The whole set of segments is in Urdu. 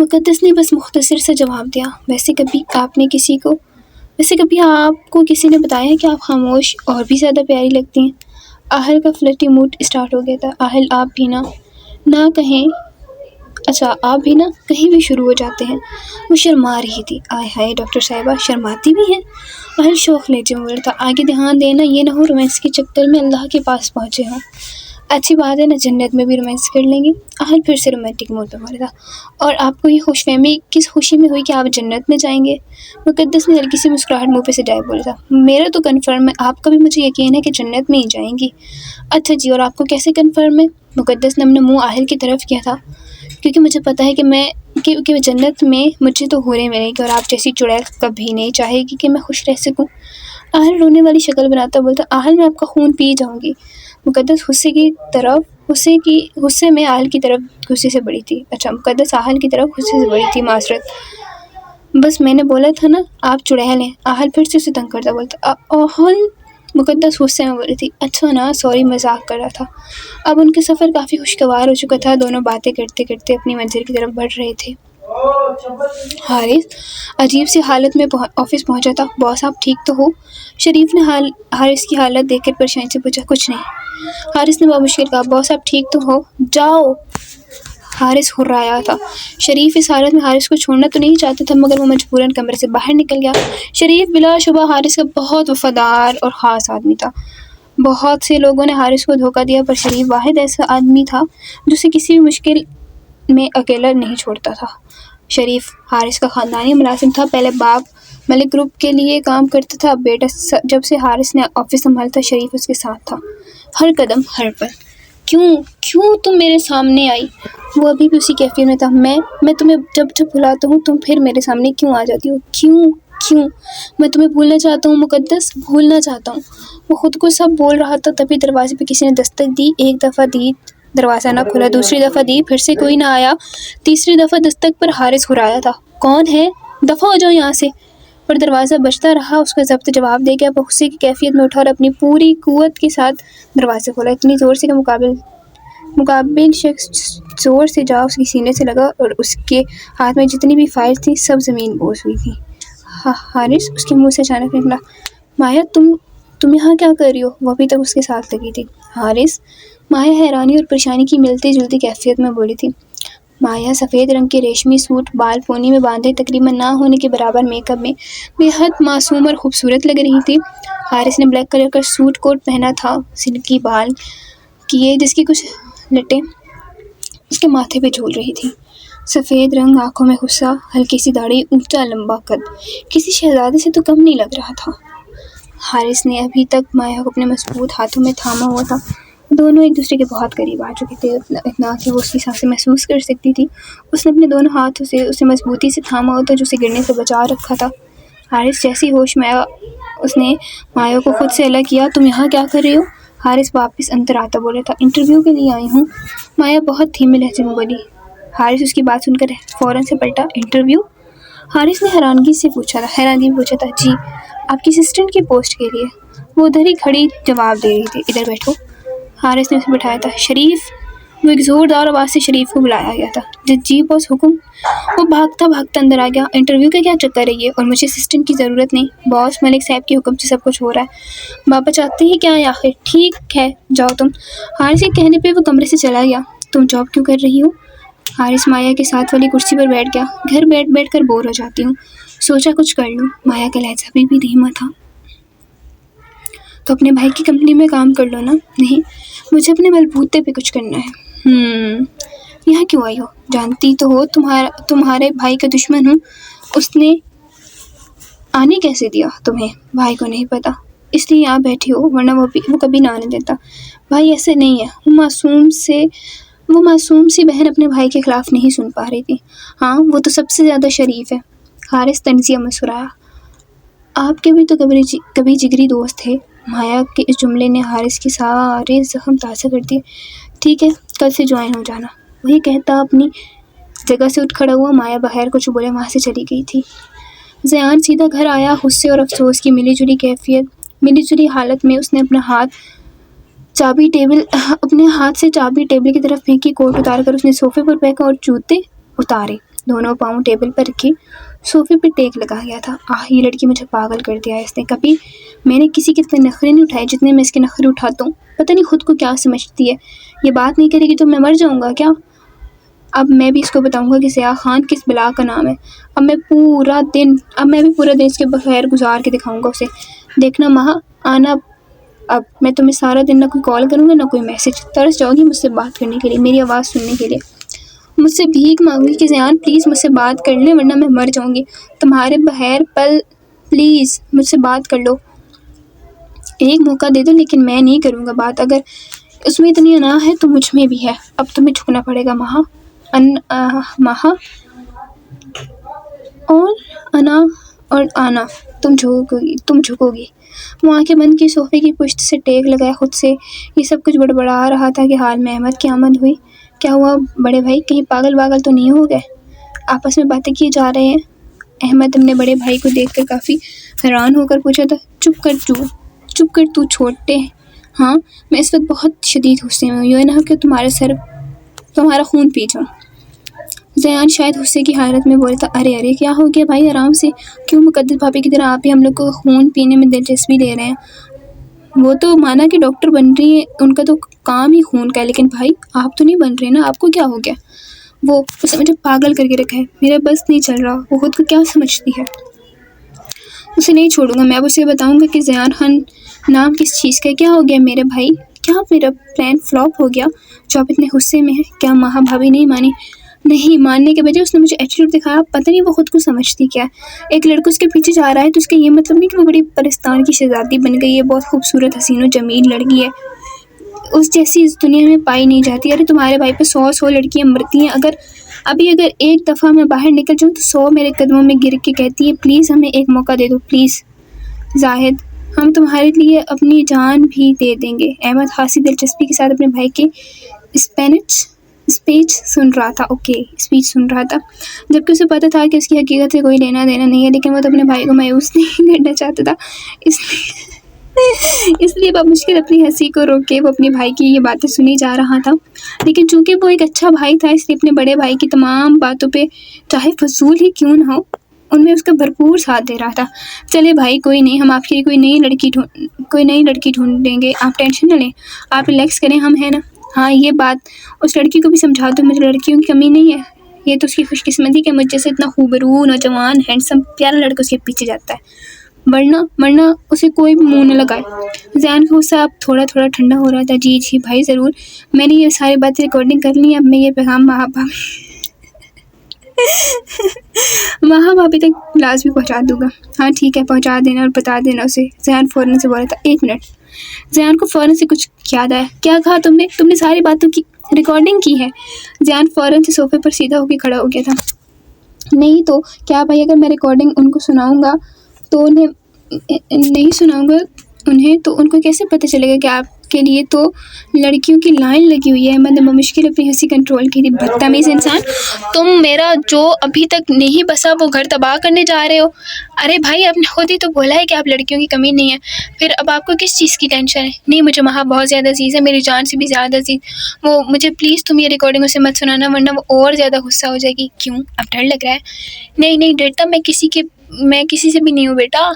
مقدس نے بس مختصر سا جواب دیا، ویسے کبھی آپ کو کسی نے بتایا کہ آپ خاموش اور بھی زیادہ پیاری لگتی ہیں؟ آہل کا فلرٹی موڈ اسٹارٹ ہو گیا تھا۔ آہل آپ بھی نہ کہیں بھی شروع ہو جاتے ہیں۔ وہ شرما رہی تھی۔ آئے ہائے ڈاکٹر صاحبہ شرماتی بھی ہیں؟ آہل شوق لیتے ہوئے بولا تھا، آگے دھیان دینا، یہ نہ ہو رومانس کے چکر میں اللہ کے پاس پہنچے ہوں۔ اچھی بات ہے نا، جنت میں بھی رومانس کر لیں گے۔ آہل پھر سے رومانٹک موڈ میں بولا تھا، اور آپ کو یہ خوش فہمی کس خوشی میں ہوئی کہ آپ جنت میں جائیں گے؟ مقدس نے ہلکی سی مسکراہٹ منہ پہ سجائے بولا تھا، میرا تو کنفرم ہے، آپ کا بھی مجھے یقین ہے کہ جنت میں ہی جائیں گی۔ اچھا جی، اور آپ کو کیسے کنفرم ہے؟ مقدس نے اپنا منہ آہل کی طرف کیا تھا، کیونکہ مجھے پتہ ہے کہ جنت میں مجھے تو حوریں ملے گی، اور آپ جیسی چڑیل کبھی نہیں چاہے گی کہ میں خوش رہ سکوں۔ آہل رونے والی شکل بناتا بولتا، آہل میں آپ کا خون پی جاؤں گی۔ مقدس غصے میں آہل کی طرف غصے سے بڑی تھی۔ اچھا، مقدس آہل کی طرف غصے سے بڑی تھی، معذرت، بس میں نے بولا تھا نا آپ چڑیل ہیں۔ آہل پھر سے اسے تنگ کرتا بولتا، آہل، مقدس غصے میں بولی تھی، اچھا نا سوری، مذاق کر رہا تھا۔ اب ان کے سفر کافی خوشگوار ہو چکا تھا، دونوں باتیں کرتے کرتے اپنی منزل کی طرف بڑھ رہے تھے۔ حارث عجیب سی حالت میں آفس پہنچا تھا۔ باس آپ ٹھیک تو ہو؟ شریف نے حارث کی حالت دیکھ کر پریشانی سے پوچھا۔ کچھ نہیں، حارث نے بمشکل کہا۔ باس آپ ٹھیک تو ہو؟ جاؤ، حارث ہررایا تھا۔ شریف اس حالت میں حارث کو چھوڑنا تو نہیں چاہتا تھا، مگر وہ مجبوراً کمرے سے باہر نکل گیا۔ شریف بلا شبہ حارث کا بہت وفادار اور خاص آدمی تھا۔ بہت سے لوگوں نے حارث کو دھوکہ دیا، پر شریف واحد ایسا آدمی تھا جو اسے کسی بھی مشکل میں اکیلا نہیں چھوڑتا تھا۔ شریف حارث کا خاندانی ملازم تھا، پہلے باپ ملک گروپ کے لیے کام کرتا تھا، اب بیٹا جب سے حارث نے آفس سنبھالا تھا شریف اس کے ساتھ تھا، ہر قدم ہر پل۔ کیوں تم میرے سامنے آئی؟ وہ ابھی بھی اسی کیفیت میں تھا۔ میں تمہیں جب بلاتا ہوں تم پھر میرے سامنے کیوں آ جاتی ہو؟ کیوں؟ میں تمہیں بھولنا چاہتا ہوں مقدس، بھولنا چاہتا ہوں۔ وہ خود کو سب بول رہا تھا، تبھی دروازے پہ کسی نے دستک دی۔ ایک دفعہ دی، دروازہ نہ کھلا، دوسری دفعہ دی، پھر سے کوئی نہ آیا، تیسری دفعہ دستک پر حارث ہرایا تھا، کون ہے؟ دفعہ ہو جاؤ یہاں سے۔ پر دروازہ بجتا رہا، اس کا ضبط جواب دے گیا۔ وہ غصے کی کیفیت میں اٹھا اور اپنی پوری قوت کے ساتھ دروازے کھولا، اتنی زور سے کہ مقابل شخص زور سے جا اس کی سینے سے لگا اور اس کے ہاتھ میں جتنی بھی فائل تھی سب زمین بوس ہوئی تھی۔ حارث، اس کے منہ سے اچانک نکلا، مایا تم یہاں کیا کر رہی ہو؟ وہ ابھی تک اس کے ساتھ لگی تھی۔ حارث، مایا حیرانی اور پریشانی کی ملتی جلتی کیفیت میں بولی تھی۔ مایا سفید رنگ کے ریشمی سوٹ، بال پونی میں باندھے، تقریباً نہ ہونے کے برابر میک اپ میں بے حد معصوم اور خوبصورت لگ رہی تھی۔ حارث نے بلیک کلر کا سوٹ کوٹ پہنا تھا، سلکی بال کیے جس کی کچھ لٹیں اس کے ماتھے پہ جھول رہی تھی، سفید رنگ، آنکھوں میں غصہ، ہلکی سی داڑھی، اونچا لمبا قد، کسی شہزادے سے تو کم نہیں لگ رہا تھا۔ حارث نے ابھی تک مایا کو اپنے مضبوط ہاتھوں میں تھاما ہوا تھا، دونوں ایک دوسرے کے بہت قریب آ چکے تھے، اتنا کہ وہ اس کی سانسیں محسوس کر سکتی تھی۔ اس نے اپنے دونوں ہاتھوں سے اسے مضبوطی سے تھاما ہوا تھا، جو اسے گرنے سے بچا رکھا تھا۔ حارث جیسی ہوش میں آیا، اس نے مایا کو خود سے الگ کیا۔ تم یہاں کیا کر رہی ہو؟ حارث واپس اندر آتا بولا تھا، انٹرویو کے لیے آئی ہوں۔ مایا بہت دھیمے لہجے میں بولی۔ حارث اس کی بات سن کر فوراً سے پلٹا، انٹرویو؟ حارث نے حیرانگی سے پوچھا تھا، جی، آپ کی اسسٹنٹ کی پوسٹ کے لیے۔ وہ ادھر ہی کھڑی جواب دے رہی تھی، ادھر بیٹھو۔ حارث نے اسے بٹھایا تھا۔ شریف، وہ ایک زوردار آواز سے شریف کو بلایا گیا تھا۔ جی باس، حکم۔ وہ بھاگتا اندر آ گیا۔ انٹرویو کا کیا چکر ہے یہ؟ اور مجھے اسسٹنٹ کی ضرورت نہیں باس، ملک صاحب کے حکم سے سب کچھ ہو رہا ہے۔ بابا چاہتے ہی کیا ہے آخر؟ ٹھیک ہے، جاؤ تم۔ حارث کے کہنے پہ وہ کمرے سے چلا گیا۔ تم جاب کیوں کر رہی ہو؟ حارث مایا کے ساتھ والی کرسی پر بیٹھ گیا۔ گھر بیٹھ کر بور ہو جاتی ہوں، سوچا کچھ کر لوں۔ مایا کا لہجہ ابھی بھی دھیما تھا۔ تو اپنے بھائی کی کمپنی میں کام کر لو نا۔ نہیں، مجھے اپنے بلبوتے پہ کچھ کرنا ہے۔ یہاں کیوں آئی ہو؟ جانتی تو ہو تمہارے بھائی کا دشمن ہوں۔ اس نے آنے کیسے دیا تمہیں؟ بھائی کو نہیں پتا، اس لیے یہاں بیٹھی ہو، ورنہ وہ کبھی نہ آنے دیتا۔ بھائی ایسے نہیں ہے، وہ معصوم سی بہن اپنے بھائی کے خلاف نہیں سن پا رہی تھی۔ ہاں، وہ تو سب سے زیادہ شریف ہے۔ حارث طنزیہ مسکرایا۔ آپ کے بھی تو کبھی جگری دوست تھے۔ مایا کے اس جملے نے حارث کے سارے زخم تازہ کر دیے۔ ٹھیک ہے، کل سے جوائن ہو جانا۔ وہی کہتا اپنی جگہ سے اٹھ کھڑا ہوا۔ مایا بغیر کچھ بولے وہاں سے چلی گئی تھی۔ زیان سیدھا گھر آیا، غصے اور افسوس کی ملی جلی حالت میں اس نے اپنے ہاتھ سے چابی ٹیبل کی طرف پھینکی، کوٹ اتار کر اس نے صوفے پر پھینکا اور جوتے اتارے۔ دونوں پاؤں ٹیبل پر رکھے صوفے پہ ٹیک لگا گیا تھا۔ یہ لڑکی مجھے پاگل کر دیا اس نے، کبھی میں نے کسی کے اتنے نخرے نہیں اٹھائے جتنے میں اس کے نخرے اٹھاتا ہوں۔ پتہ نہیں خود کو کیا سمجھتی ہے، یہ بات نہیں کرے گی تو میں مر جاؤں گا کیا؟ اب میں بھی اس کو بتاؤں گا کہ ضیاء خان کس بلا کا نام ہے۔ اب میں بھی پورا دن اس کے بغیر گزار کے دکھاؤں گا اسے۔ دیکھنا مہا، آنا اب میں تمہیں سارا دن نہ کوئی کال کروں گا نہ کوئی میسج، ترس جاؤ گی مجھ سے بات کرنے کے لیے، میری آواز سننے کے لیے، مجھ سے بھیک مانگوں گی کہ ضیاء پلیز مجھ سے بات کر لیں ورنہ میں مر جاؤں گی تمہارے بغیر، پلیز مجھ سے بات کر لو، ایک موقع دے دو۔ لیکن میں نہیں کروں گا بات، اگر اس میں اتنی انا ہے تو مجھ میں بھی ہے۔ اب تمہیں جھکنا پڑے گا مہا، مہا اور انا اور آنا، تم جھکو گی۔ وہ آنکھیں بند کی صوفے کی پشت سے ٹیک لگائے خود سے یہ سب کچھ بڑبڑا رہا تھا کہ حال میں احمد کی آمد ہوئی۔ کیا ہوا بڑے بھائی، کہیں پاگل تو نہیں ہو گئے؟ آپس میں باتیں کیے جا رہے ہیں۔ احمد اپنے بڑے بھائی کو دیکھ کر کافی حیران ہو کر پوچھا تھا۔ چپ کر تو چھوٹے، ہاں میں اس وقت بہت شدید غصے میں ہوں، یہ نہ کہ تمہارا خون پی جاؤں۔ ضیاء شاید غصے کی حالت میں بولتا، ارے کیا ہو گیا بھائی، آرام سے، کیوں مقدس بھابھی کی طرح آپ بھی ہم لوگ کو خون پینے میں دلچسپی لے رہے ہیں؟ وہ تو مانا کہ ڈاکٹر بن رہی ہیں، ان کا تو کام ہی خون کا ہے، لیکن بھائی آپ تو نہیں بن رہے نا، آپ کو کیا ہو گیا؟ اسے مجھے پاگل کر کے رکھا ہے، میرا بس نہیں چل رہا، وہ خود کو کیا سمجھتی ہے؟ اسے نہیں چھوڑوں گا، میں اب اسے بتاؤں گا کہ ضیاء خان نام کس چیز کا ہے۔ کیا ہو گیا میرے بھائی، کیا میرا پلان فلاپ ہو گیا جو آپ اتنے غصے میں ہیں؟ کیا مہا بھابھی نہیں مانی؟ نہیں ماننے کے بجائے اس نے مجھے ایٹیٹیوڈ دکھایا، پتہ نہیں وہ خود کو سمجھتی کیا ہے۔ ایک لڑکا اس کے پیچھے جا رہا ہے تو اس کا یہ مطلب نہیں کہ وہ بڑی پرستان کی شہزادی بن گئی ہے، بہت خوبصورت حسین و جمیل لڑکی ہے، اس جیسی اس دنیا میں پائی نہیں جاتی۔ ارے تمہارے بھائی پہ 100 لڑکیاں مرتی ہیں، اگر ایک دفعہ میں باہر نکل جاؤں تو 100 میرے قدموں میں گر کے کہتی ہے پلیز ہمیں ایک موقع دے دو پلیز زاہد، ہم تمہارے لیے اپنی جان بھی دے دیں گے۔ احمد خاصی دلچسپی کے ساتھ اپنے بھائی کے اسپیچ سن رہا تھا، جبکہ اسے پتا تھا کہ اس کی حقیقت سے کوئی لینا دینا نہیں ہے، لیکن وہ تو اپنے بھائی کو مایوس نہیں کرنا چاہتا تھا، اس لیے بمشکل اپنی ہنسی کو روک کے وہ اپنے بھائی کی یہ باتیں سنی جا رہا تھا۔ لیکن چونکہ وہ ایک اچھا بھائی تھا اس لیے اپنے بڑے بھائی کی تمام باتوں پہ چاہے فضول ہی کیوں نہ ہو ان میں اس کا بھرپور ساتھ دے رہا تھا۔ چلے بھائی کوئی نہیں، ہم آپ کے لیے کوئی نئی لڑکی ڈھونڈیں گے، آپ ٹینشن نہ لیں، آپ ریلیکس کریں، ہم ہیں نا۔ ہاں یہ بات اس لڑکی کو بھی سمجھا دو، مجھے لڑکیوں کی کمی نہیں ہے، یہ تو اس کی خوش قسمتی کہ مجھ جیسے اتنا خوبرو نوجوان ہینڈسم پیارا لڑکا اس کے پیچھے جاتا ہے، ورنہ اسے کوئی بھی منہ نہ لگائے۔ ضیاء کا غصہ اب تھوڑا ٹھنڈا ہو رہا تھا۔ جی بھائی ضرور، میں نے یہ ساری باتیں ریکارڈنگ کر لی، اب میں یہ پیغام مہا بھابھی تک لازمی پہنچا دوں گا۔ ہاں ٹھیک ہے، پہنچا دینا اور بتا دینا اسے۔ ضیاء فوراً سے بولا تھا۔ 1 منٹ، ضیاء کو فوراً سے کچھ یاد آیا۔ کیا کہا تم نے ساری باتوں کی ریکارڈنگ کی ہے؟ ضیاء فوراً سے صوفے پر سیدھا ہو کے کھڑا ہو گیا تھا۔ نہیں تو کیا بھائی، اگر میں ریکارڈنگ ان کو سناؤں گا تو انہیں تو ان کو کیسے پتہ چلے گا کہ آپ کے لیے تو لڑکیوں کی لائن لگی ہوئی ہے۔ میں نے بمشکل اپنی ہنسی کنٹرول کی تھی۔ بدتمیز انسان، تم میرا جو ابھی تک نہیں بسا وہ گھر تباہ کرنے جا رہے ہو۔ ارے بھائی آپ نے خود ہی تو بولا ہے کہ آپ لڑکیوں کی کمی نہیں ہے، پھر اب آپ کو کس چیز کی ٹینشن ہے؟ نہیں مجھے مہا بہت زیادہ عزیز ہے، میری جان سے بھی زیادہ عزیز، وہ مجھے پلیز تم یہ ریکارڈنگ اسے مت سنانا ورنہ وہ اور زیادہ غصہ ہو جائے گی۔ کیوں، اب ڈر لگ رہا ہے؟ نہیں ڈرتا میں کسی سے بھی نہیں ہوں بیٹا،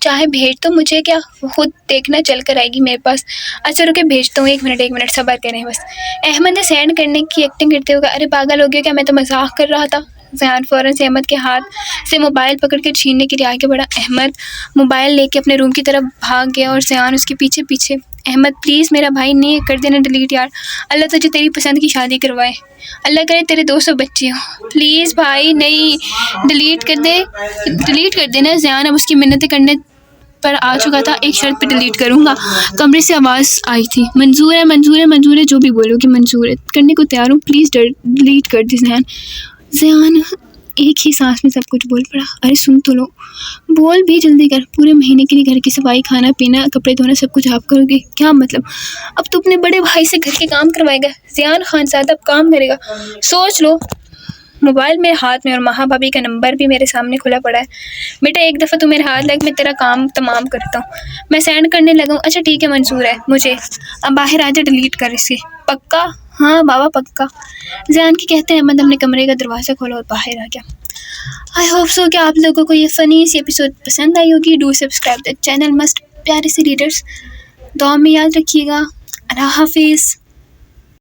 چاہے بھیج تو مجھے، کیا وہ خود دیکھنا چل کر آئے گی میرے پاس۔ اچھا رکے بھیجتا ہوں، 1 منٹ صبر کریں بس۔ احمد نے سینڈ کرنے کی ایکٹنگ کرتے ہوئے کہا، ارے پاگل ہو گیا کیا، میں تو مذاق کر رہا تھا۔ ضیاء فوراً سے احمد کے ہاتھ سے موبائل پکڑ کے چھیننے کے لیے آگے بڑھا۔ احمد موبائل لے کے اپنے روم کی طرف بھاگ گیا اور ضیاء اس کے پیچھے۔ احمد پلیز میرا بھائی، نہیں کر دینا ڈیلیٹ یار، اللہ تجھے تیری پسند کی شادی کروائے، اللہ کرے تیرے 200 بچے ہوں، پلیز بھائی نہیں، ڈیلیٹ کر دینا۔ ضیاء اب اس کی منتیں کرنے پر آ چکا تھا۔ ایک شرط پہ ڈیلیٹ کروں گا۔ کمرے سے آواز آئی تھی، منظور ہے، جو بھی بولو کہ منظور ہے، کرنے کو تیار ہوں، پلیز ڈیلیٹ کر دی ضیاء ایک ہی سانس میں سب کچھ بول پڑا۔ ارے سن تو لو، بول بھی جلدی کر، پورے مہینے کے لیے گھر کی صفائی، کھانا پینا، کپڑے دھونا سب کچھ آپ کرو گے، کیا مطلب؟ اب تو اپنے بڑے بھائی سے گھر کے کام کروائے گا؟ ضیاء خان صاحب اب کام کرے گا، سوچ لو۔ موبائل میرے ہاتھ میں اور مہا بھابھی کا نمبر بھی میرے سامنے کھلا پڑا ہے. بیٹا ایک دفعہ تو میرے ہاتھ لگ، میں تیرا کام تمام کرتا ہوں. میں سینڈ کرنے لگا ہوں. اچھا ٹھیک ہے منظور ہے مجھے، اب باہر آ جا ڈیلیٹ کر اسے. پکا؟ ہاں بابا پکا. زیان کے کہتے احمد ہم نے کمرے کا دروازہ کھولا اور باہر آ گیا. آئی ہوپ سو کہ آپ لوگوں کو یہ فنی سی ایپیسوڈ پسند آئی ہوگی. Do subscribe the channel. Must پیارے سے ریڈرس، دعا میں یاد رکھیے گا. اللہ حافظ.